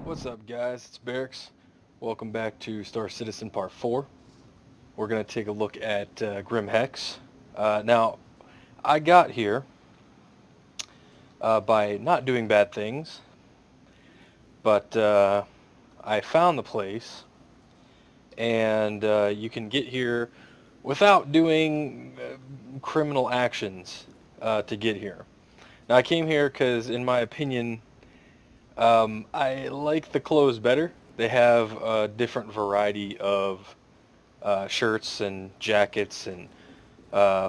What's up, guys? It's Bairx. Welcome back to Star Citizen Part 4. We're going to take a look at Grim Hex. Now, I got here by not doing bad things, but I found the place, and you can get here without doing criminal actions to get here. Now, I came here because, in my opinion, I like the clothes better. They have a different variety of shirts and jackets and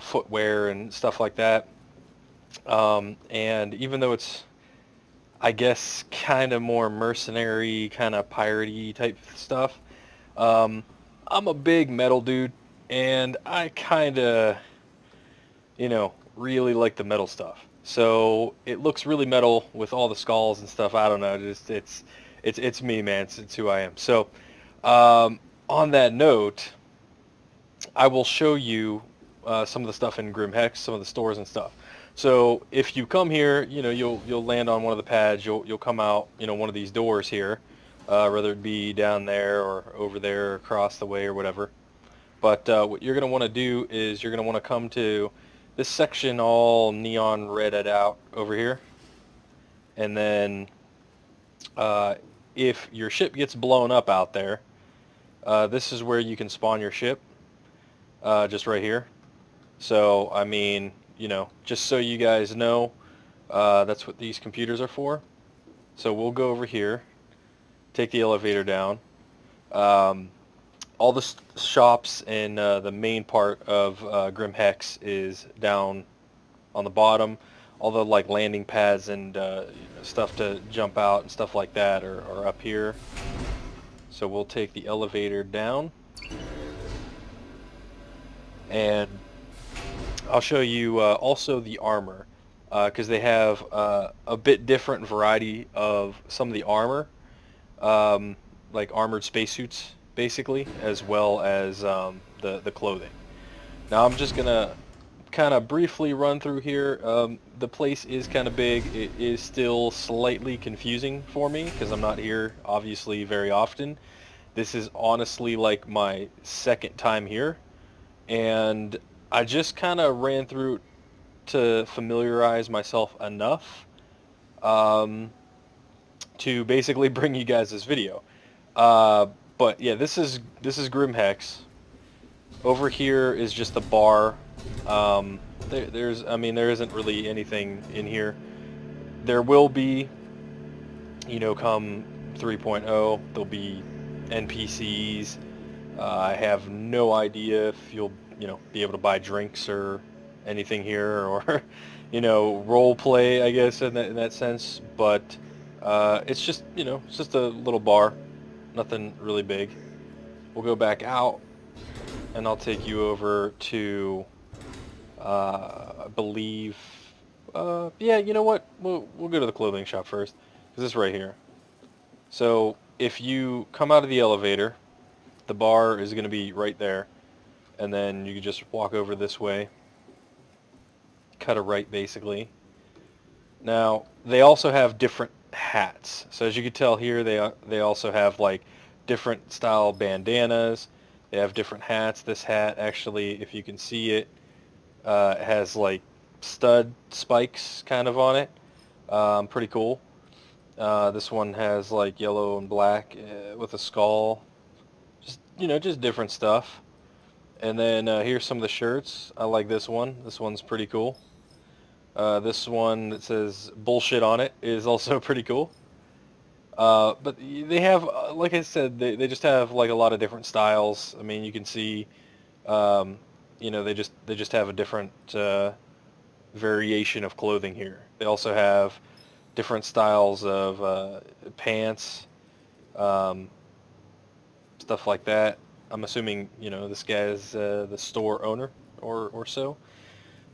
footwear and stuff like that. And even though it's, I guess, kind of more mercenary, kind of piratey type stuff, um, I'm a big metal dude, and I kind of, really like the metal stuff. So it looks really metal with all the skulls and stuff. I don't know, just it's me, man. It's who I am. So um, on that note, I will show you some of the stuff in Grim Hex, some of the stores and stuff. So if you come here, you'll land on one of the pads. You'll come out, one of these doors here, whether it be down there or over there, or across the way or whatever. But what you're going to want to do is you're going to want to come to this section all neon redded out over here, and then uh, if your ship gets blown up out there, this is where you can spawn your ship, just right here. So, I mean, just so you guys know, that's what these computers are for. So we'll go over here, take the elevator down. Um, all the shops and the main part of Grim Hex is down on the bottom. All the like landing pads and stuff to jump out and stuff like that are up here. So we'll take the elevator down, and I'll show you also the armor, because they have a bit different variety of some of the armor, like armored spacesuits, basically, as well as the clothing. Now I'm just gonna kind of briefly run through here. The place is kind of big. It is still slightly confusing for me because I'm not here, obviously, very often. This is honestly like my second time here, and I just kind of ran through to familiarize myself enough um, to basically bring you guys this video. Uh, but yeah, this is Grim Hex. Over here is just the bar. I mean, there isn't really anything in here. There will be, come 3.0, there'll be NPCs. I have no idea if you'll, be able to buy drinks or anything here, or, role play, I guess, in that sense. But it's just, it's just a little bar, nothing really big. We'll go back out, and I'll take you over to, I believe, yeah, you know what? We'll go to the clothing shop first, because it's right here. So if you come out of the elevator, the bar is going to be right there, and then you can just walk over this way, cut a right basically. Now they also have different hats. So as you can tell here, they also have like different style bandanas. They have different hats. This hat actually, if you can see it, has like stud spikes kind of on it. Pretty cool. This one has like yellow and black with a skull. Just just different stuff. And then here's some of the shirts. I like this one. This one's pretty cool. This one that says bullshit on it is also pretty cool. But they have, like I said, they just have like a lot of different styles. I mean, you can see, um, they just have a different variation of clothing here. They also have different styles of pants, um, stuff like that. I'm assuming this guy's the store owner or so.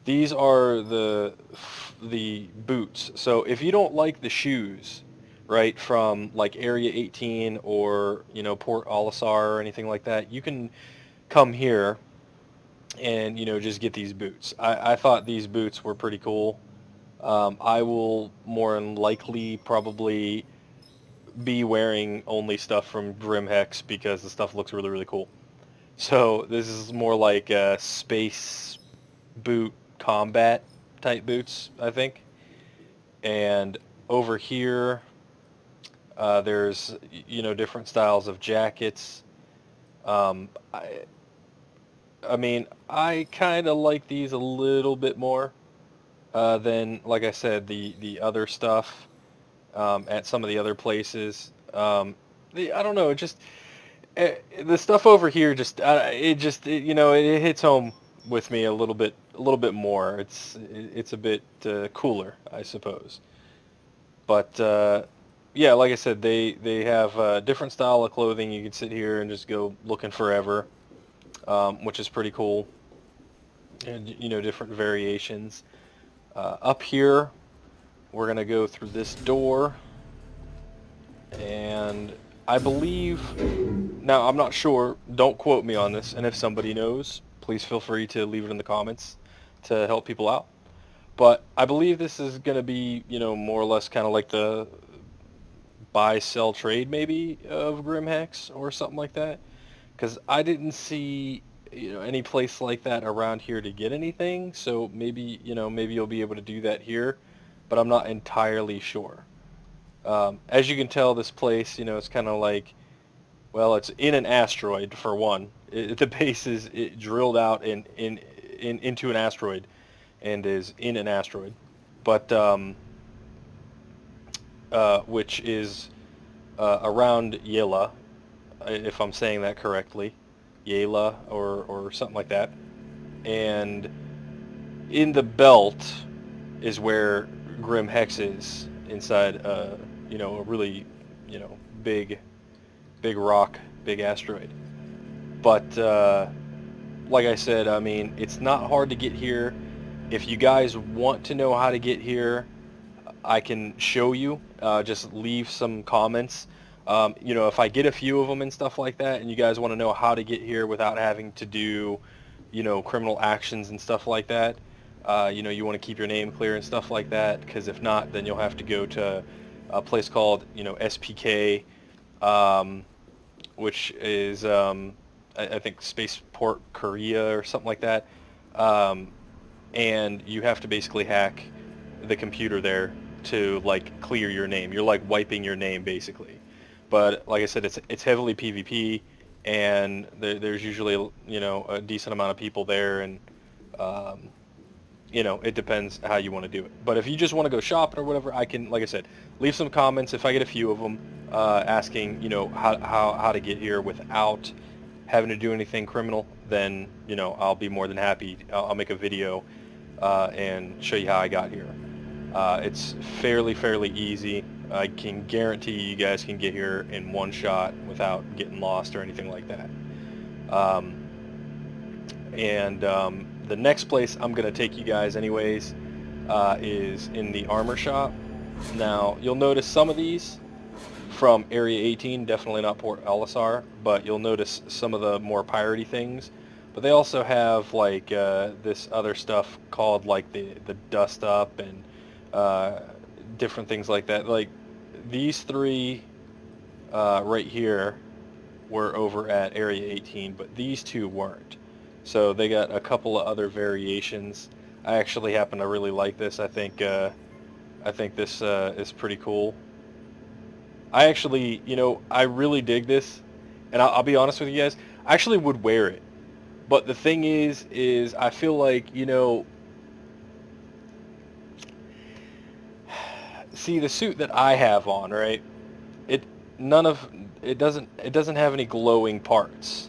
These are the boots. So if you don't like the shoes, right, from like Area 18 or Port Olisar or anything like that, you can come here and just get these boots. I thought these boots were pretty cool. I will more than likely probably be wearing only stuff from Grim Hex because the stuff looks really, really cool. So this is more like space boot combat type boots, I think. And over here, there's different styles of jackets. Um, I, I mean, I kind of like these a little bit more than, like I said, the other stuff at some of the other places. I don't know, the stuff over here it hits home with me a little bit more. It's a bit cooler, I suppose. But yeah, like I said, they have different style of clothing. You can sit here and just go looking forever, which is pretty cool. And different variations. Up here, we're gonna go through this door, and I believe, now I'm not sure, don't quote me on this, and if somebody knows, please feel free to leave it in the comments to help people out. But I believe this is going to be, more or less kind of like the buy, sell, trade maybe of Grim Hex or something like that. Because I didn't see, any place like that around here to get anything. So maybe, maybe you'll be able to do that here, but I'm not entirely sure. As you can tell, this place, it's kind of like, well, it's in an asteroid for one. The base is drilled out into an asteroid and is in an asteroid, but which is around Yela, if I'm saying that correctly, Yela or something like that. And in the belt is where Grim Hex is inside, a really, big rock, big asteroid. But like I said, I mean, it's not hard to get here. If you guys want to know how to get here, I can show you. Just leave some comments. If I get a few of them and stuff like that, and you guys want to know how to get here without having to do, criminal actions and stuff like that, you want to keep your name clear and stuff like that, because if not, then you'll have to go to a place called, SPK, which is, I think Spaceport Korea or something like that. And you have to basically hack the computer there to like clear your name. You're like wiping your name basically. But like I said, it's heavily PvP, and there's usually a decent amount of people there, and it depends how you want to do it. But if you just want to go shopping or whatever, I can, like I said, leave some comments if I get a few of them asking how to get here without having to do anything criminal. Then I'll be more than happy. I'll make a video and show you how I got here. It's fairly easy. I can guarantee you guys can get here in one shot without getting lost or anything like that. The next place I'm going to take you guys anyways is in the armor shop. Now, you'll notice some of these from Area 18, definitely not Port Olisar, but you'll notice some of the more piratey things. But they also have like this other stuff called like the Dust Up and different things like that. Like these three right here were over at Area 18, but these two weren't. So they got a couple of other variations. I actually happen to really like this. I think this is pretty cool. I actually, I really dig this, and I'll be honest with you guys. I actually would wear it, but the thing is I feel like, see the suit that I have on, right? It doesn't have any glowing parts,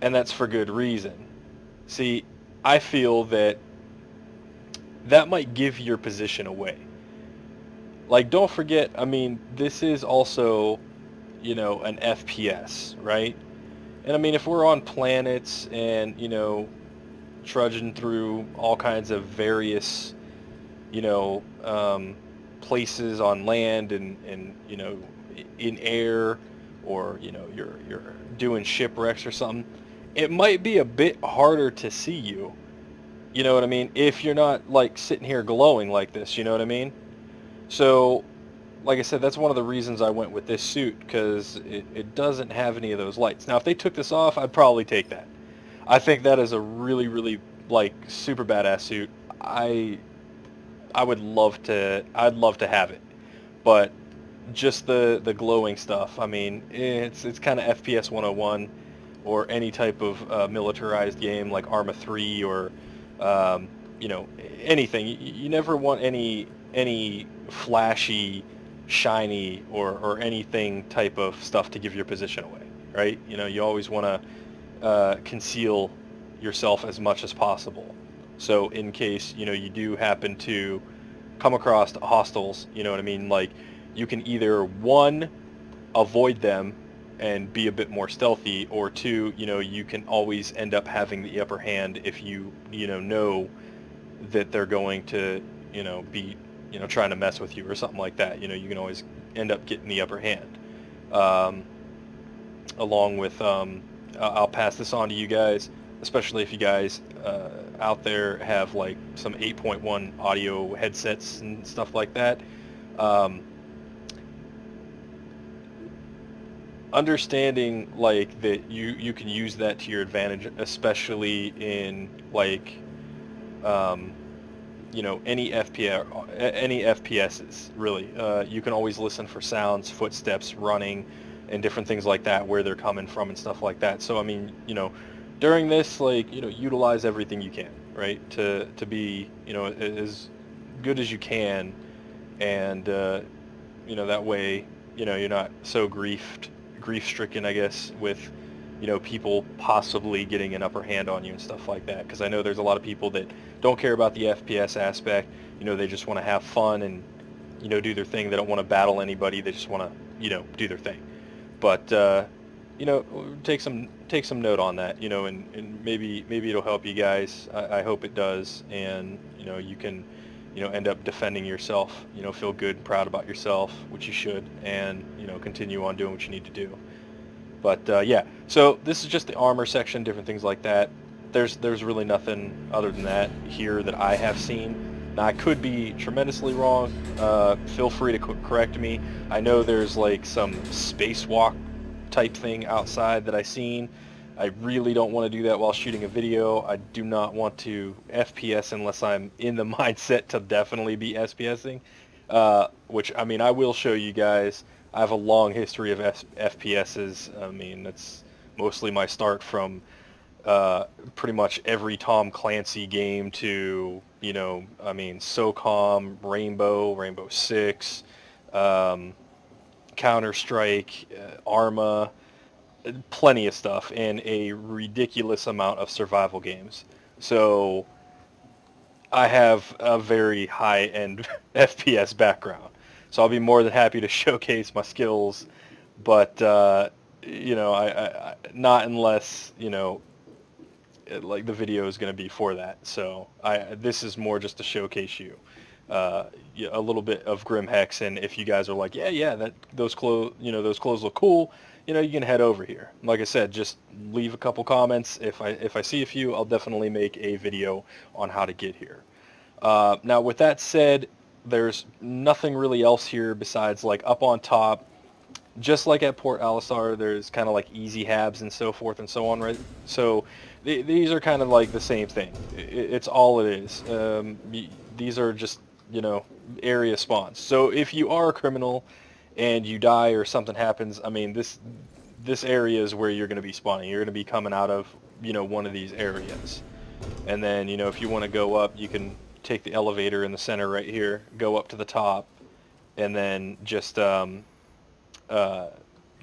and that's for good reason. See, I feel that might give your position away. Like, don't forget, I mean, this is also, an FPS, right? And I mean, if we're on planets and, trudging through all kinds of various, places on land and in air, or, you're doing shipwrecks or something, it might be a bit harder to see you. You know what I mean? If you're not, like, sitting here glowing like this, you know what I mean? So like I said, that's one of the reasons I went with this suit, because it doesn't have any of those lights. Now, if they took this off, I'd probably take that. I think that is a really, really, like, super badass suit. I I would love to. I'd love to have it, but just the glowing stuff. I mean, it's kind of FPS 101, or any type of militarized game like Arma 3, or um, you know, anything. You never want any flashy, shiny, or anything type of stuff to give your position away, right? You know, you always want to conceal yourself as much as possible. So in case, you know, you do happen to come across hostiles, you know what I mean? Like, you can either, one, avoid them and be a bit more stealthy, or two, you know, you can always end up having the upper hand if you know that they're going to, you know, be, you know, trying to mess with you or something like that. You know, you can always end up getting the upper hand. Um, Along with, I'll pass this on to you guys, especially if you guys out there have like some 8.1 audio headsets and stuff like that. Um, Understanding like that you can use that to your advantage, especially in like you know, any FPSs really. You can always listen for sounds, footsteps, running, and different things like that, where they're coming from and stuff like that. So I mean, you know, during this, like, you know, utilize everything you can, right, to be, you know, as good as you can, and you know, that way, you know, you're not so grief stricken, I guess, with, you know, people possibly getting an upper hand on you and stuff like that. Because I know there's a lot of people that don't care about the FPS aspect. You know, they just want to have fun and, you know, do their thing. They don't want to battle anybody. They just want to, you know, do their thing. But you know, take some note on that. You know, and maybe it'll help you guys. I hope it does. And you know, you can, you know, end up defending yourself. You know, feel good and proud about yourself, which you should, and you know, continue on doing what you need to do. But yeah, so this is just the armor section, different things like that. There's really nothing other than that here that I have seen. Now, I could be tremendously wrong. Feel free to correct me. I know there's like some spacewalk type thing outside that I seen. I really don't want to do that while shooting a video. I do not want to FPS unless I'm in the mindset to definitely be SPSing. Which, I mean, I will show you guys. I have a long history of FPSs. I mean, that's mostly my start from pretty much every Tom Clancy game to, you know, I mean, SOCOM, Rainbow Six, Counter-Strike, Arma, plenty of stuff, and a ridiculous amount of survival games. So I have a very high-end FPS background. So I'll be more than happy to showcase my skills, but you know, I not unless, you know, like the video is going to be for that. So this is more just to showcase you yeah, a little bit of Grim Hex, and if you guys are like, yeah, that those clothes, you know, those clothes look cool, you know, you can head over here. Like I said, just leave a couple comments. If I see a few, I'll definitely make a video on how to get here. Now, with that said, there's nothing really else here besides, like, up on top, just like at Port Alisar, there's kind of like easy habs and so forth and so on, right? So these are kind of like the same thing. It's all it is. These are just, you know, area spawns. So if you are a criminal and you die or something happens, I mean, this area is where you're going to be spawning. You're going to be coming out of, you know, one of these areas. And then, you know, if you want to go up, you can take the elevator in the center right here, go up to the top, and then just you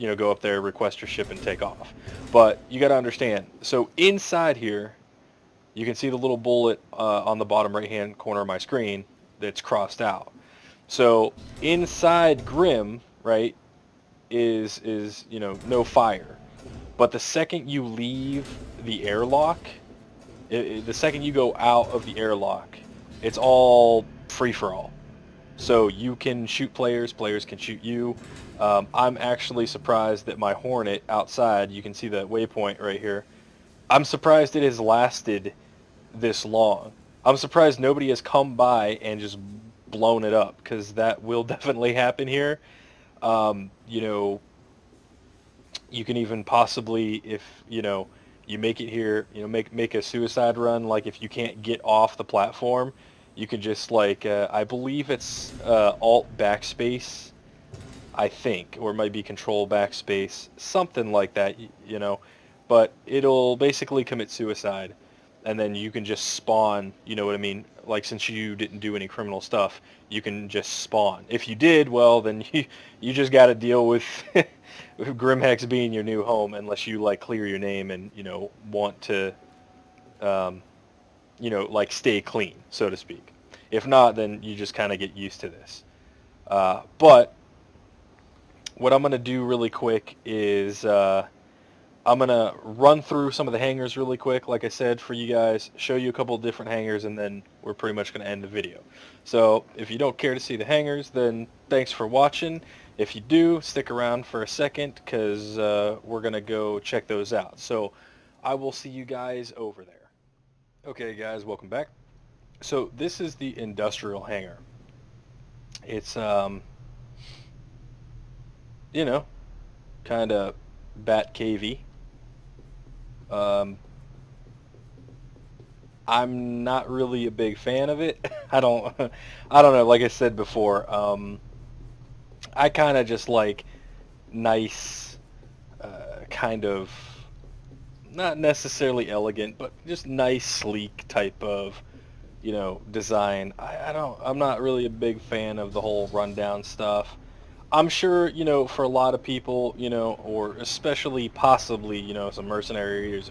know, go up there, request your ship, and take off. But you got to understand, so inside here, you can see the little bullet on the bottom right-hand corner of my screen that's crossed out. So inside Grim, right, is you know, no fire. But the second you leave the airlock, the second you go out of the airlock, it's all free-for-all. So you can shoot players, players can shoot you. I'm actually surprised that my Hornet outside, you can see that waypoint right here, I'm surprised it has lasted this long. I'm surprised nobody has come by and just blown it up, because that will definitely happen here. You know, you can even possibly, if you make it here, make a suicide run. Like if you can't get off the platform, you can just like I believe it's Alt backspace, I think, or it might be Control backspace, something like that. But it'll basically commit suicide, and then you can just spawn. You know what I mean? Like since you didn't do any criminal stuff, you can just spawn. If you did, well, then you just got to deal with Grimhex being your new home, unless you like clear your name and want to um, like stay clean, so to speak. If not, then you just kind of get used to this. But what I'm gonna do really quick is I'm gonna run through some of the hangars really quick, like I said, for you guys, show you a couple of different hangars, and then we're pretty much gonna end the video. So if you don't care to see the hangars, then thanks for watching. If you do, stick around for a second, because we're gonna go check those out. So I will see you guys over there. Okay guys, welcome back. So this is the industrial hangar. It's you know, kind of bat cavey. Um, I'm not really a big fan of it. I don't know. Like I said before, I kind of just like nice, kind of not necessarily elegant, but just nice, sleek type of, design. I'm not really a big fan of the whole rundown stuff. I'm sure, for a lot of people, or especially possibly, some mercenaries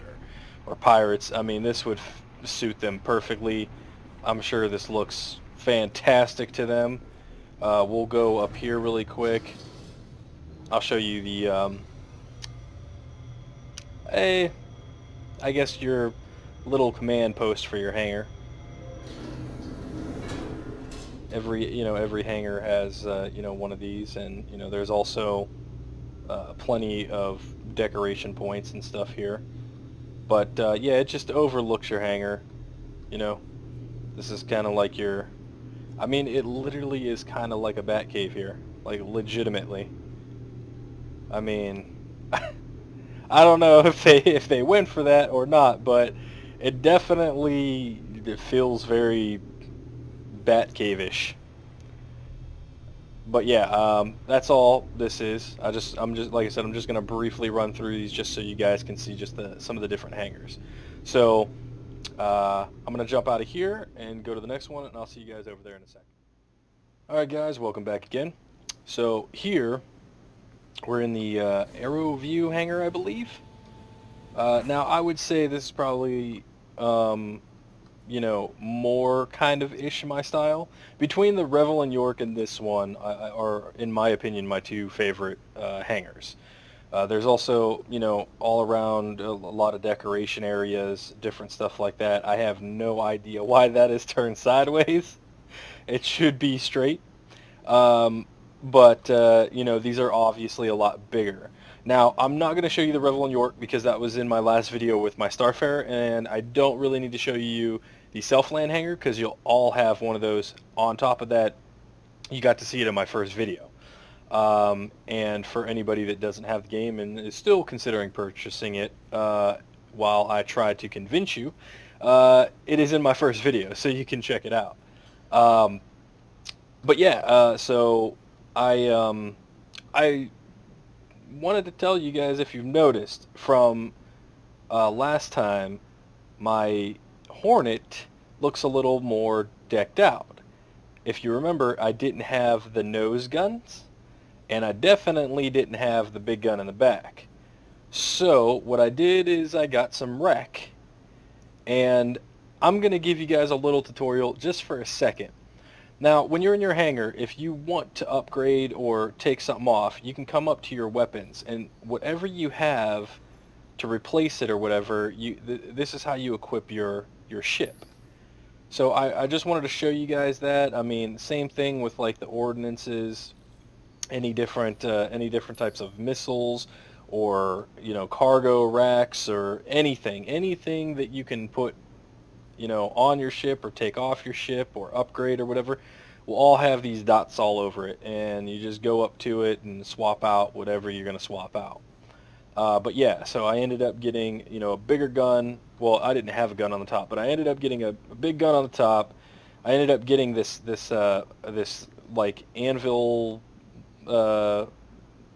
or pirates, I mean, this would suit them perfectly. I'm sure this looks fantastic to them. We'll go up here really quick. I'll show you the, I guess your little command post for your hangar. Every hangar has one of these, and there's also plenty of decoration points and stuff here. But yeah, it just overlooks your hangar. This is kind of like your, I mean, it literally is kind of like a bat cave here, like legitimately. I mean, I don't know if they went for that or not, but it definitely feels very bat cave-ish. But yeah, that's all this is. I'm just like I said, I'm just gonna briefly run through these just so you guys can see just some of the different hangars. So I'm gonna jump out of here and go to the next one, and I'll see you guys over there in a second. All right, guys, welcome back again. So here we're in the Arrow View hangar, I believe. Now I would say this is probably more kind of ish my style. Between the Revel and York and this one are, in my opinion, my two favorite hangars. There's also, all around a lot of decoration areas, different stuff like that. I have no idea why that is turned sideways. It should be straight. But these are obviously a lot bigger. Now, I'm not going to show you the Revel and York because that was in my last video with my Starfarer, and I don't really need to show you the Self-Land hangar because you'll all have one of those. On top of that, you got to see it in my first video. And for anybody that doesn't have the game and is still considering purchasing it, while I try to convince you, it is in my first video, so you can check it out. But yeah, so I wanted to tell you guys, if you've noticed from last time, my Hornet looks a little more decked out. If you remember, I didn't have the nose guns, and I definitely didn't have the big gun in the back. So what I did is I got some wreck, and I'm going to give you guys a little tutorial just for a second. Now, when you're in your hangar, if you want to upgrade or take something off, you can come up to your weapons, and whatever you have to replace it or whatever, this is how you equip your ship. So I just wanted to show you guys that. I mean, same thing with like the ordnances, any different types of missiles, or cargo racks, or anything that you can put on your ship or take off your ship or upgrade or whatever. will all have these dots all over it, and you just go up to it and swap out whatever you're going to swap out. But yeah, so I ended up getting, a bigger gun. Well, I didn't have a gun on the top, but I ended up getting a big gun on the top. I ended up getting this like anvil, uh,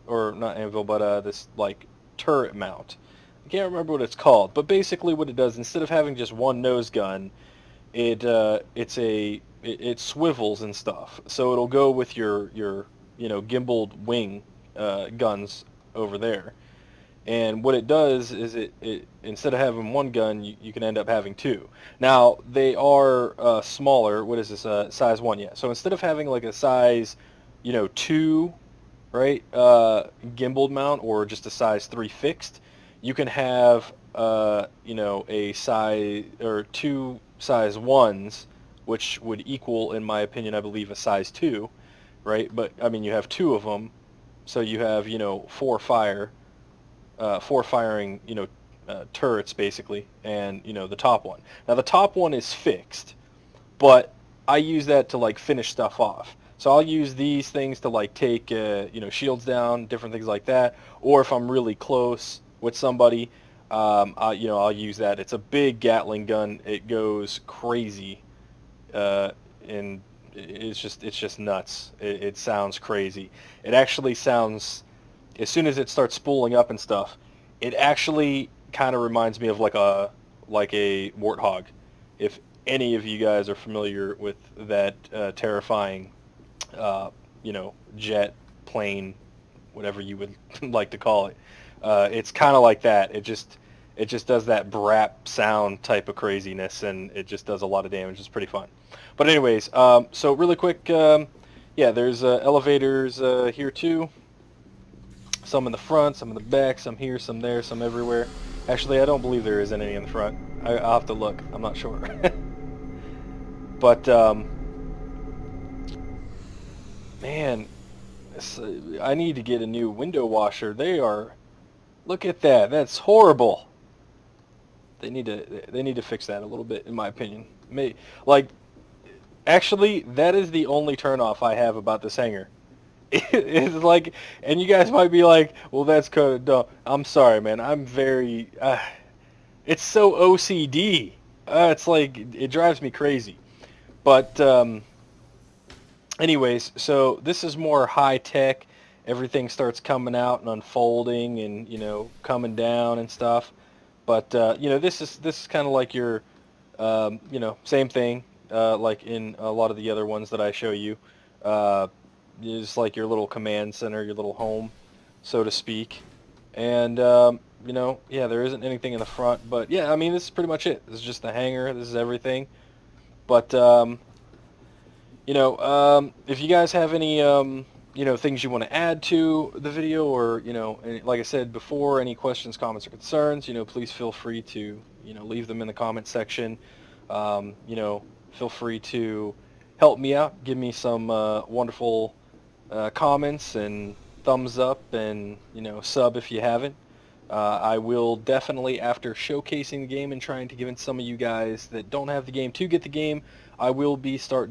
or not anvil, but this like turret mount. I can't remember what it's called, but basically what it does, instead of having just one nose gun, it swivels and stuff, so it'll go with your gimbaled wing guns over there. And what it does is it instead of having one gun, you can end up having two. Now they are smaller. What is this? Size 1? Yeah. So instead of having like a size, 2, right, gimbaled mount, or just a size 3 fixed, you can have a size or two size 1s, which would equal, in my opinion, I believe, a size 2, right? But I mean, you have two of them, so you have four firing, turrets basically, and the top one. Now the top one is fixed, but I use that to like finish stuff off. So I'll use these things to like take shields down, different things like that. Or if I'm really close with somebody, I'll use that. It's a big Gatling gun. It goes crazy, and it's just nuts. It sounds crazy. It actually sounds, as soon as it starts spooling up and stuff, it actually kind of reminds me of like a warthog. If any of you guys are familiar with that terrifying, jet, plane, whatever you would like to call it, it's kind of like that. It just does that brap sound type of craziness, and it just does a lot of damage. It's pretty fun. But anyways, so really quick, yeah, there's elevators here too. Some in the front, some in the back, some here, some there, some everywhere. Actually, I don't believe there is any in the front. I'll have to look. I'm not sure. But, man, I need to get a new window washer. Look at that. That's horrible. They need to fix that a little bit, in my opinion. Actually, that is the only turnoff I have about this hangar. It's like, and you guys might be like, well, that's kind of dumb. I'm sorry, man. I'm very, it's so OCD. It's like, it drives me crazy. But, anyways, so this is more high tech. Everything starts coming out and unfolding and, coming down and stuff. But, this is kind of like your, same thing, like in a lot of the other ones that I show you. Is like your little command center, your little home, so to speak. And, yeah, there isn't anything in the front. But, yeah, I mean, this is pretty much it. This is just the hangar. This is everything. But, if you guys have any, things you want to add to the video, or, like I said before, any questions, comments, or concerns, please feel free to, leave them in the comment section. Feel free to help me out. Give me some wonderful comments and thumbs up, and sub if you haven't. I will definitely, after showcasing the game and trying to give some of you guys that don't have the game to get the game, I will be start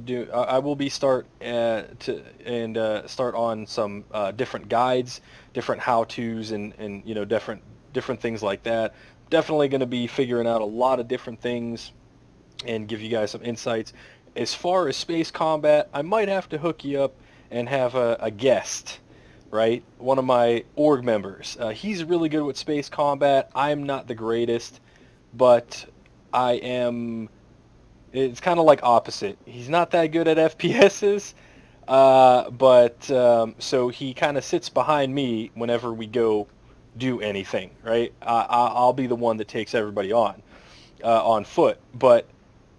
on some different guides, different how-tos, and different things like that. Definitely going to be figuring out a lot of different things and give you guys some insights. As far as space combat, I might have to hook you up and have a guest, right? One of my org members. He's really good with space combat. I'm not the greatest, but I am... It's kind of like opposite. He's not that good at FPSs, but so he kind of sits behind me whenever we go do anything, right? I'll be the one that takes everybody on foot, but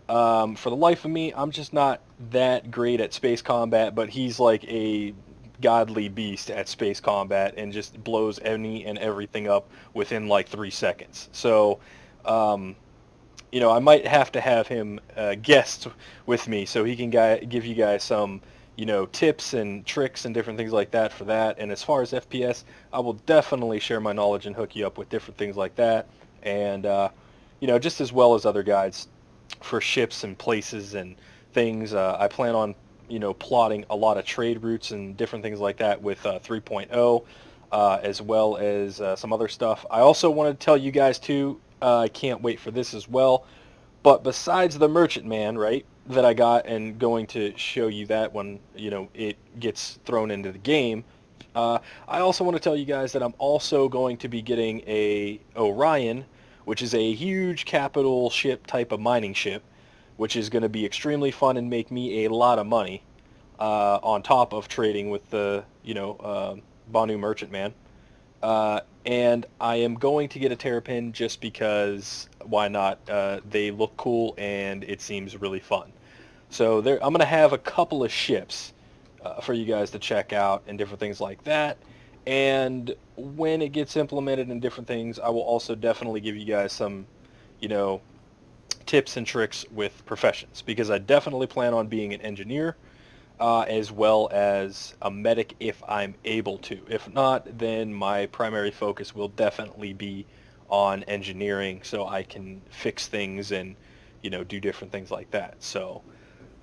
for the life of me, I'm just not that great at space combat, but he's like a godly beast at space combat and just blows any and everything up within like 3 seconds. So, I might have to have him guest with me so he can give you guys some, tips and tricks and different things like that for that. And as far as FPS, I will definitely share my knowledge and hook you up with different things like that. And, just as well as other guides for ships and places and things. I plan on you know, plotting a lot of trade routes and different things like that with 3.0, as well as some other stuff. I also wanted to tell you guys too, I can't wait for this as well, but besides the Merchant Man, right, that I got and going to show you that when, you know, it gets thrown into the game, I also want to tell you guys that I'm also going to be getting a Orion, which is a huge capital ship type of mining ship, which is going to be extremely fun and make me a lot of money, on top of trading with the, you know, Banu Merchant Man. And I am going to get a Terrapin just because, why not? They look cool and it seems really fun. So there, I'm going to have a couple of ships for you guys to check out and different things like that. And when it gets implemented and different things, I will also definitely give you guys some, you know, tips and tricks with professions, because I definitely plan on being an engineer, as well as a medic if I'm able to. If not, then my primary focus will definitely be on engineering, so I can fix things and, you know, do different things like that. So,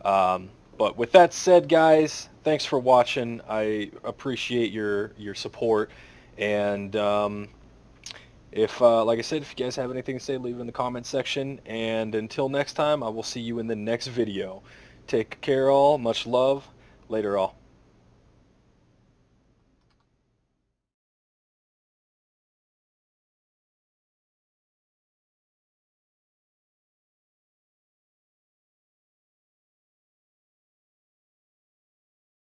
but with that said, guys, thanks for watching. I appreciate your support, and if, like I said, if you guys have anything to say, leave it in the comments section. And until next time, I will see you in the next video. Take care, all. Much love. Later, all.